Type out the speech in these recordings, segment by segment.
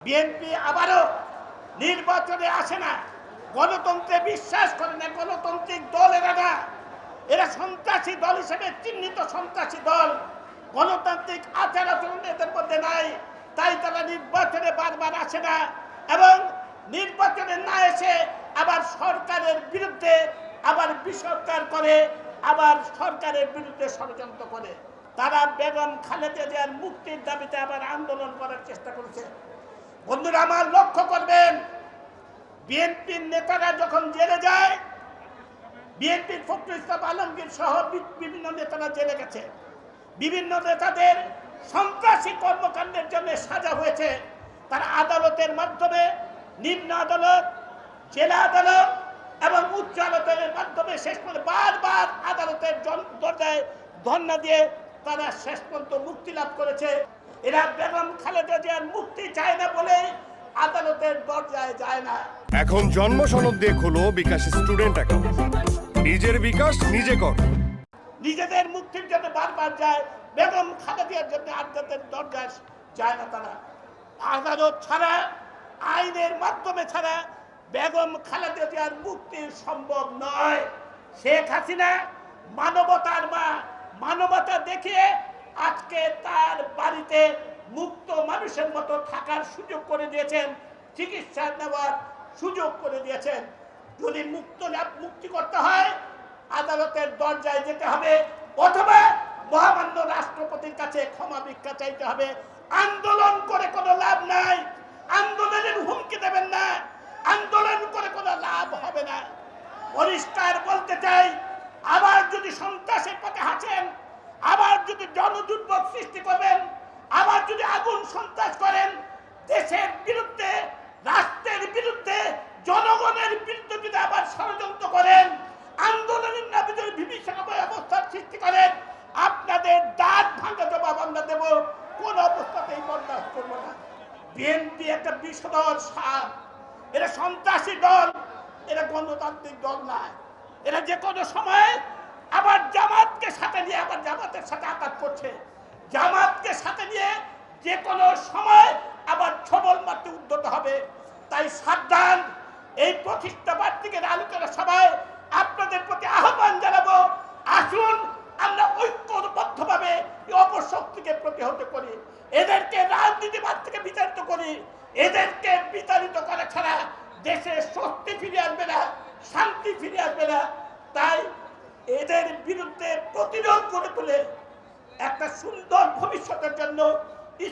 BNP আবারও নির্বাচনে আসে না, গণতন্ত্রে বিশ্বাস করে না, গণতান্ত্রিক দল এরা না, এরা সন্ত্রাসী দল হিসেবে চিহ্নিত সন্ত্রাসী দল। গণতান্ত্রিক আচার আচরণ এদের মধ্যে নাই, তাই তারা নির্বাচনে বারবার আসে না এবং নির্বাচনে না এসে আবার সরকারের বিরুদ্ধে আবার বিসরকার করে, আবার সরকারের বিরুদ্ধে ষড়যন্ত্র করে। তারা বেগম খালেদা জিয়ার মুক্তির দাবিতে আবার আন্দোলন করার চেষ্টা করেছে। বন্ধুরা আমার লক্ষ্য করবেন, বিএনপির নেতারা যখন জেলে যায়, বিএনপির ফখরুল ইসলাম আলমগীর সহ বিভিন্ন নেতারা জেলে গেছে, বিভিন্ন নেতাদের সন্ত্রাসী কর্মকাণ্ডের জন্য সাজা হয়েছে। তারা আদালতের মাধ্যমে, নিম্ন আদালত, জেলা আদালত এবং উচ্চ আদালতের মাধ্যমে শেষ পর্যন্ত বারবার আদালতের দরজায় ধর্ণা দিয়ে তারা শেষ পর্যন্ত মুক্তি লাভ করেছে। এরা বেগম খালেদা জিয়ার মুক্তি চায় না বলে আদালতের দরজায় যায় না। এখন জন্ম সনদ দিয়ে খোলো বিকাশ স্টুডেন্ট অ্যাকাউন্ট, নিজের বিকাশ নিজে কর। নিজেদের মুক্তির জন্য বারবার যায়, বেগম খালেদা জিয়ার জন্য আদালতের দরজায় যায় না। তারা আদালত ছাড়া, আইনের মাধ্যমে ছাড়া বেগম খালেদা জিয়ার মুক্তি সম্ভব নয়। শেখ হাসিনা মানবতার মা, মানবতা দেখিয়ে আজকে তার বাড়িতে মুক্ত মানুষের মতো থাকার সুযোগ করে দিয়েছেন, চিকিৎসা নেওয়ার সুযোগ করে দিয়েছেন। যদি মুক্তি করতে হয় আদালতের দরজায় যেতে হবে অথবা মহামান্য রাষ্ট্রপতির কাছে ক্ষমা ভিক্ষা চাইতে হবে। আন্দোলন করে কোনো লাভ নাই, আন্দোলনের হুমকি দেবেন না, আন্দোলন করে কোনো লাভ হবে না। পরিষ্কার বলতে চাই, আবার যদি সন্ত্রাসের পথে হাঁটেন, আবার যদি জনদুর্ভোগ সৃষ্টি করবেন, আবার যদি আগুন সন্ত্রাস করেন, দেশের বিরুদ্ধে, রাষ্ট্রের বিরুদ্ধে, জনগণের বিরুদ্ধে যদি আবার ষড়যন্ত্র করেন, আন্দোলনের নামে যদি বিভীষিকাময় অবস্থার সৃষ্টি করেন, আপনাদের দাঁত ভাঙা জবাব আমরা দেব, কোন অবস্থাতেই বরদাস্ত করবো না। বিএনপি একটা বিষধর সাপ, এরা সন্ত্রাসী দল, এরা গণতান্ত্রিক দল নয়। এরা যে কোনো সময় আবার জামাতকে সাথে নিয়ে আবার জামাতের সাথে আঘাত করছে, জামাতকে সাথে নিয়ে যে কোনো সময় আবার ছবল মারতে উদ্যত হবে। তাই সাবধান। এই প্রতিষ্ঠা বার্ষিকের আলোচনা সভায় আপনাদের প্রতি আহ্বান জানাবো, আসুন আমরা ঐক্যবদ্ধভাবে এই অপশক্তিকে প্রতিহত করি, এদেরকে রাজনীতিবাদ থেকে বিতাড়িত করি। এদেরকে বিতাড়িত করা ছাড়া দেশে স্বস্তি ফিরে আসবে না, শান্তি ফিরে আসবে না। তাই এদের বিরুদ্ধে প্রতিরোধ করে তুলে একটা সুন্দর ভবিষ্যতের জন্য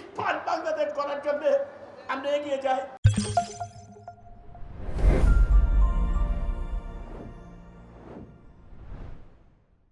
স্মার্ট বাংলাদেশ গড়ার জন্য আমরা এগিয়ে যাই।